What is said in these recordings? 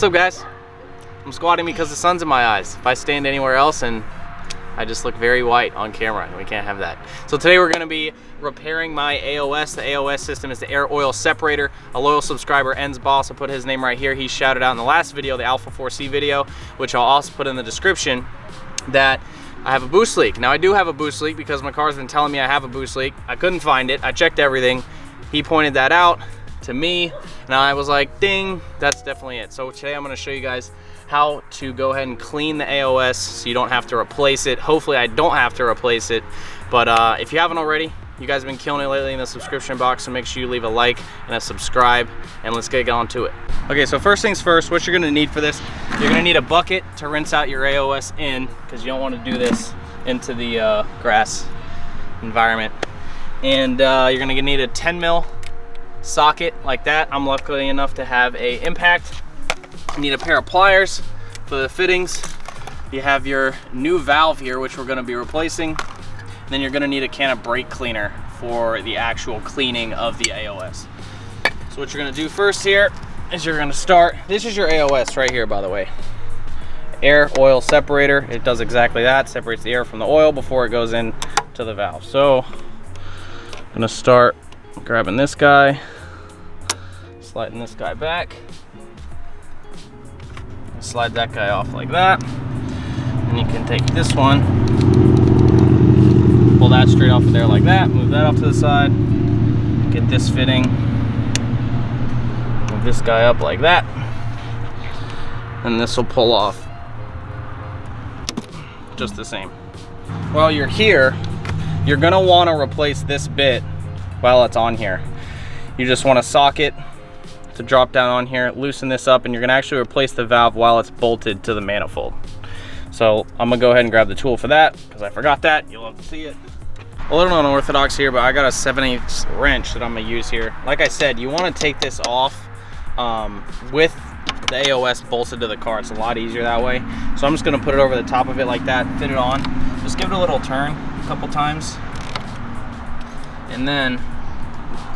up, guys? I'm squatting because the sun's in my eyes. If I stand anywhere else, and I just look very white on camera, and we can't have that. So today we're gonna be repairing my AOS. The AOS system is the air oil separator. A loyal subscriber, En's Boss, I'll put his name right here. He shouted out in the last video, the Alpha 4C video, which I'll also put in the description, that I have a boost leak. Now I do have a boost leak because my car's been telling me I have a boost leak. I couldn't find it. I checked everything. He pointed that out to me, and I was like, ding, that's definitely it. So today I'm gonna show you guys how to go ahead and clean the AOS so you don't have to replace it. Hopefully I don't have to replace it, but if you haven't already, you guys have been killing it lately in the subscription box, so make sure you leave a like and a subscribe, and let's get on to it. Okay, so first things first, what you're gonna need for this, you're gonna need a bucket to rinse out your AOS in, because you don't want to do this into the grass environment. And you're gonna need a 10 mil socket like that. I'm lucky enough to have a impact. You need a pair of pliers for the fittings. You have your new valve here, which we're gonna be replacing. And then you're gonna need a can of brake cleaner for the actual cleaning of the AOS. So what you're gonna do first here is you're gonna start, this is your AOS right here, by the way. Air oil separator, it does exactly that, separates the air from the oil before it goes in to the valve. So I'm gonna start grabbing this guy, sliding this guy back, slide that guy off like that, and you can take this one, pull that straight off of there like that, move that off to the side, get this fitting, move this guy up like that, and this will pull off just the same. While you're here, you're gonna want to replace this bit while it's on here. You just want to socket to drop down on here, loosen this up, and you're gonna actually replace the valve while it's bolted to the manifold. So I'm gonna go ahead and grab the tool for that, because I forgot that. You'll have to see it. A little unorthodox here, but I got a 7/8 wrench that I'm gonna use here. Like I said, you wanna take this off with the AOS bolted to the car. It's a lot easier that way. So I'm just gonna put it over the top of it like that, fit it on. Just give it a little turn a couple times. And then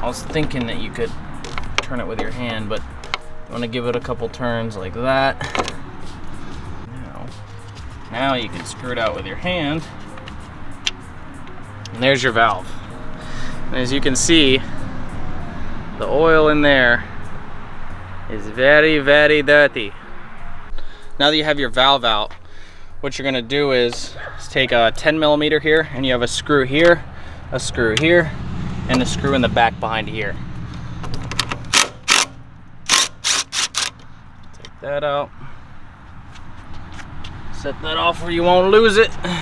I was thinking that you could turn it with your hand, but I'm gonna give it a couple turns like that. Now you can screw it out with your hand, and there's your valve. And as you can see, the oil in there is very, very dirty. Now that you have your valve out, what you're gonna do is take a 10 millimeter here, and you have a screw here, and a screw in the back behind here. Take that out. Set that off where you won't lose it. Got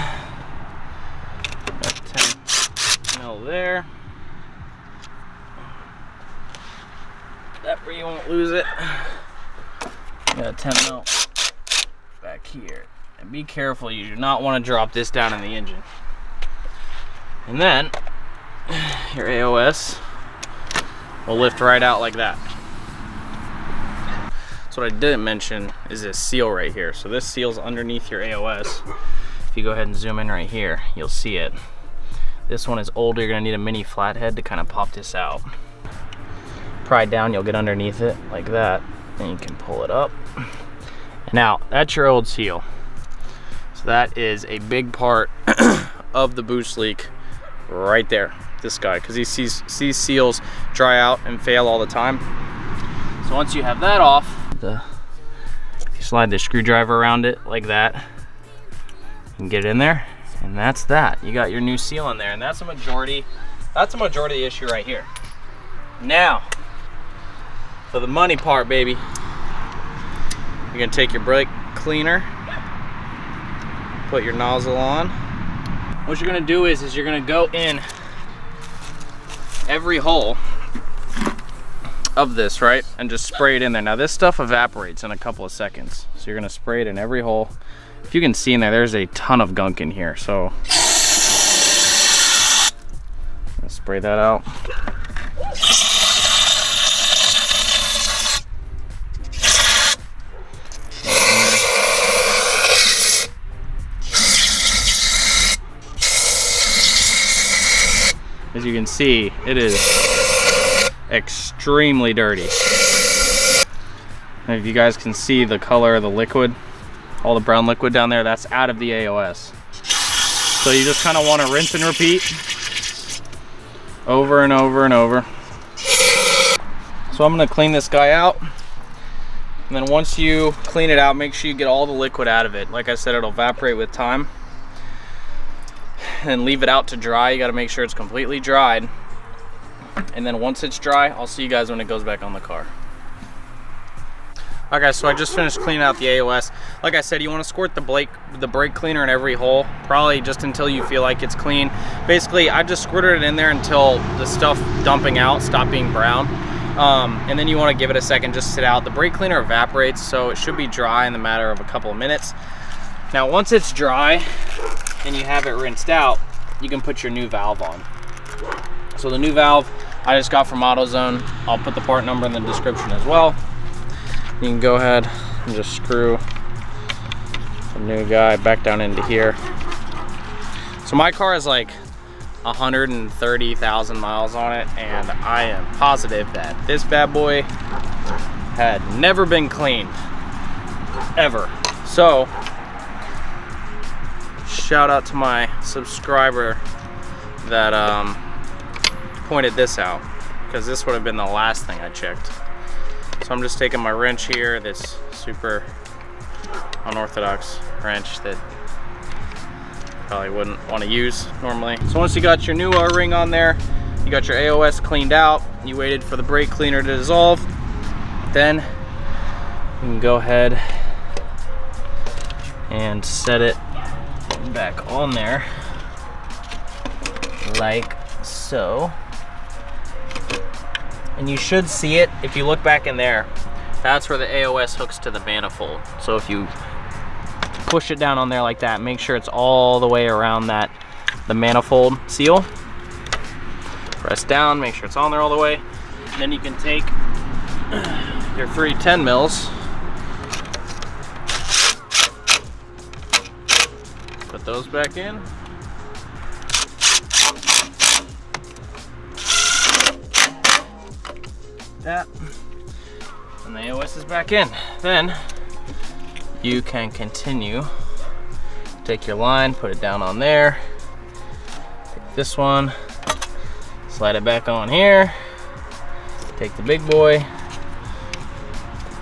10 mil there. That where you won't lose it. Got 10 mil back here. And be careful, you do not want to drop this down in the engine. And then your AOS will lift right out like that. So what I didn't mention is this seal right here. So this seal's underneath your AOS. If you go ahead and zoom in right here, you'll see it. This one is older. You're gonna need a mini flathead to kind of pop this out. Pry it down, you'll get underneath it like that, and you can pull it up. Now, that's your old seal. So that is a big part of the boost leak right there, this guy, because these seals dry out and fail all the time. So once you have that off, you slide the screwdriver around it like that and get it in there, and that's that. You got your new seal in there, and that's a majority of the issue right here. Now for the money part, baby, you're gonna take your brake cleaner, put your nozzle on. What you're gonna do is you're gonna go in every hole of this, right, and just spray it in there. Now this stuff evaporates in a couple of seconds, so you're gonna spray it in every hole. If you can see in there, there's a ton of gunk in here, so let's spray that out. As you can see, it is extremely dirty. And if you guys can see the color of the liquid, all the brown liquid down there, that's out of the AOS. So you just kind of want to rinse and repeat over and over and over. So I'm going to clean this guy out. And then once you clean it out, make sure you get all the liquid out of it. Like I said, it'll evaporate with time. And leave it out to dry. You got to make sure it's completely dried. And then once it's dry, I'll see you guys when it goes back on the car. Alright guys, so I just finished cleaning out the AOS. Like I said, you want to squirt the brake cleaner in every hole, probably just until you feel like it's clean. Basically, I just squirted it in there until the stuff dumping out stopped being brown. And then you want to give it a second, just sit out. The brake cleaner evaporates, so it should be dry in the matter of a couple of minutes. Now once it's dry and you have it rinsed out, you can put your new valve on. So the new valve I just got from Autozone. I'll put the part number in the description as well. You can go ahead and just screw the new guy back down into here. So my car has like 130,000 miles on it, and I am positive that this bad boy had never been cleaned, ever. So, shout out to my subscriber that pointed this out, because this would have been the last thing I checked. So I'm just taking my wrench here, this super unorthodox wrench that probably wouldn't want to use normally. So once you got your new O-ring on there, you got your AOS cleaned out, you waited for the brake cleaner to dissolve, then you can go ahead and set it back on there like so. And you should see it if you look back in there. That's where the AOS hooks to the manifold. So if you push it down on there like that, make sure it's all the way around the manifold seal. Press down, make sure it's on there all the way. And then you can take your 3 10 mils, put those back in. That, and the AOS is back in. Then you can continue. Take your line, put it down on there. Take this one, slide it back on here. Take the big boy,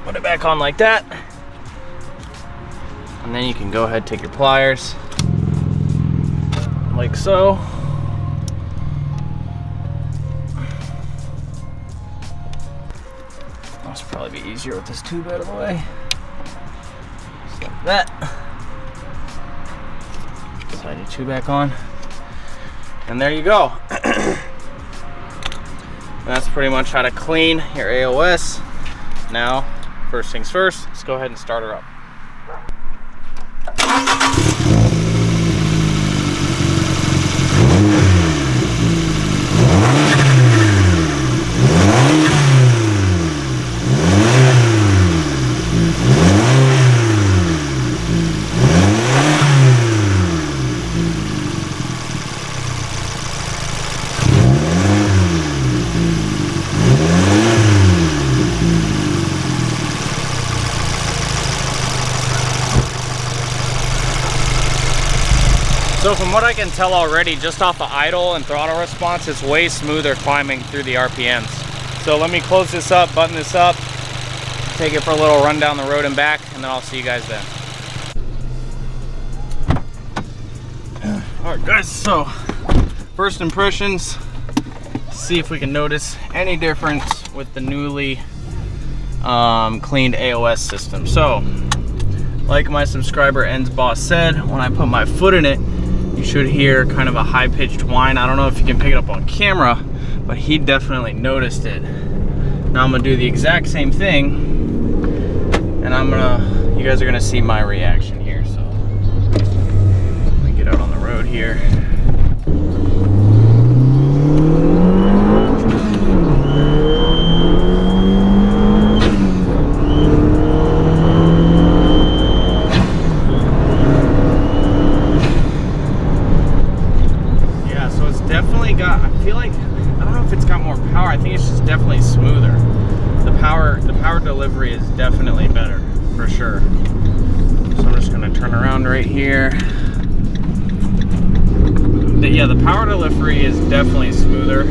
put it back on like that. And then you can go ahead, take your pliers, like so. This will probably be easier with this tube out of the way. Just like that. Slide your tube back on. And there you go. That's pretty much how to clean your AOS. Now, first things first, let's go ahead and start her up. So from what I can tell already, just off the idle and throttle response, it's way smoother climbing through the RPMs. So let me close this up, button this up, take it for a little run down the road and back, and then I'll see you guys then. Alright guys, so first impressions, see if we can notice any difference with the newly cleaned AOS system. So, like my subscriber Ends Boss said, when I put my foot in it, you should hear kind of a high-pitched whine. I don't know if you can pick it up on camera, but he definitely noticed it. Now I'm gonna do the exact same thing, and you guys are gonna see my reaction here. So let me get out on the road here. power delivery is definitely better, for sure. So I'm just gonna turn around right here. Yeah, the power delivery is definitely smoother.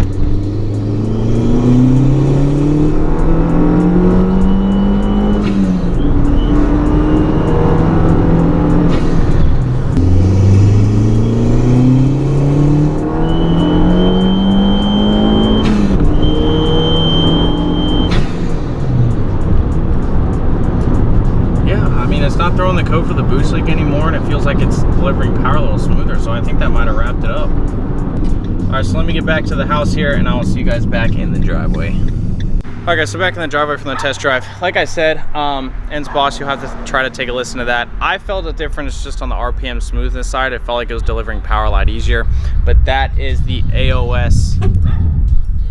It's not throwing the code for the boost leak anymore, and it feels like it's delivering power a little smoother, so I think that might have wrapped it up. All right, so let me get back to the house here, and I will see you guys back in the driveway. All right, guys, so back in the driveway from the test drive. Like I said, Ends Boss, you'll have to try to take a listen to that. I felt a difference just on the RPM smoothness side. It felt like it was delivering power a lot easier, but that is the AOS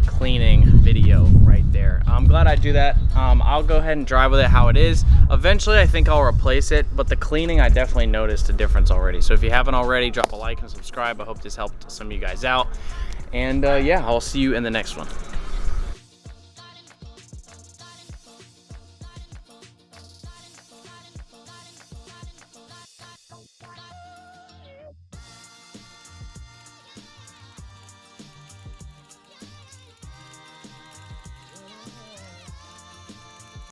cleaning video right there. I'm glad I do that. I'll go ahead and drive with it how it is. Eventually I think I'll replace it, but the cleaning, I definitely noticed a difference already. So if you haven't already, drop a like and subscribe. I hope this helped some of you guys out, and yeah, I'll see you in the next one.